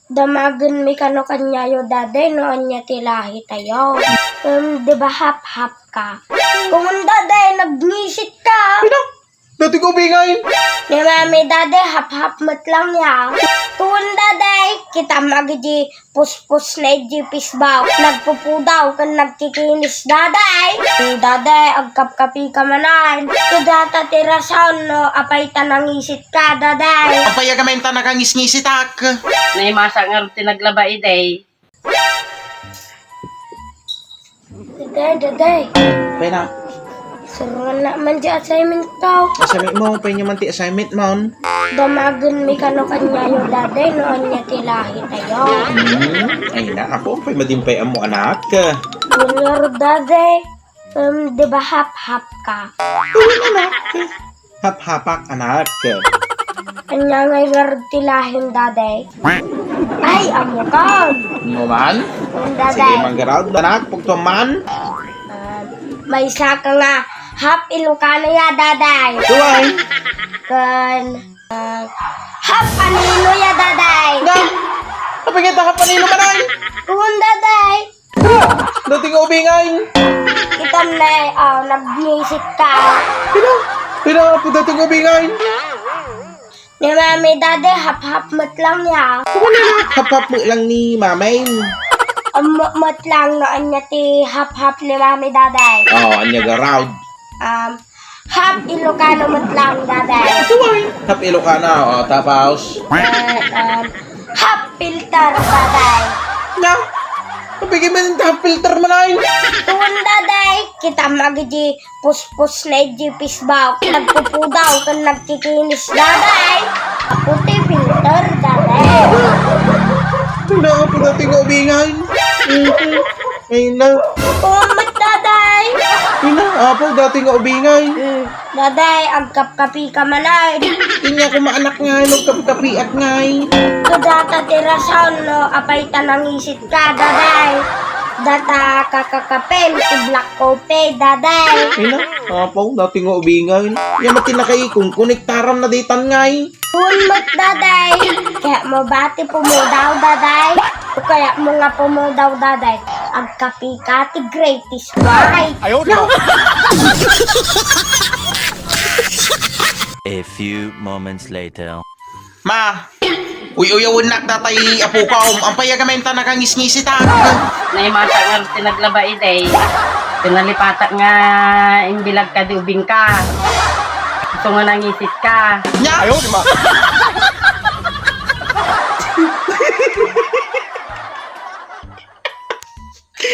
Damagan mi kano kanyayo daday no anya tilahi tayo. Di ba hap-hap ka? Kung daday nagnisit ka. Pino? Dati ko bingay. Ni mami daday hap-hap mat lang ya. Kung daday kita magdi puspus na ijipis baw. Nagpupudaw kan nagkikinis daday. Daday agkap-kapi ka manan. Tudata tirasan no apay tanangisit ka daday. Ang payagamenta nakangis-ngisitak. Na masa nga rin tinaglaba day. Daday. Pena. Suruhan na man di assignment tao. Assignment mo, pwede man ti assignment mo. Damagan mi kano kanyayo daday no anya tilahi tayo. Ay na, ako pwede madimpay mo anak. Junior daday, di ba hap-hap ka? Hap-hapak anak. Anya ngay garod tilahin daday. Ay, amo ka. Mo man? Kung Sige, daday, manggaraw anak, pagtuman. may isa ka nga hap Ilocano ya daday. Tuway. Kan, hap anino ya daday. Na, kapagita ka panino manay. Kung daday, Dati ko bingay. kita na nag-music ka. Pino po dati ko bingay. Ni mami daday hap-hap mat lang ya. Hap-hap mo lang ni mamay. Mat lang na anya ti hap-hap ni mami daday. Oh, anya garaw. Hap Ilocano mat lang daday. Tuway. Hap Ilocana, oh, tapos. Hap filter daday. Na, kapagin mo yung filter manay. Tuwan daday, kita magdi puspus na ijipis baw. Nagpupudaw kan nagkikinis daday. Puti filter daday. Na, po dati ko bingay. Ay na. Umat daday. Ina, apo dati ko bingay. Daday, agkap-kapi ka manay. Inya ko maanak nga, nagkapi at ngay. Data tirasan no apay tanangisit ka daday. Data kakakapel ti black coffee daday. Ay na, apo dati ko bingay. Yamati na kayo kung konektaran na ditan ngay. Unmat daday. Kaya mo bati pumudaw daday. O kaya mo nga pumudaw daday. Agkapi ka ti greatest white. A few moments later. Ma, uyawon nak datay apo ka ang payagamenta nakangis-ngisi ta. Na masa nga rin tinaglaba day. Tinalipata nga imbilag ka di ubing ka. Gusto nga nangisit ka. Nya,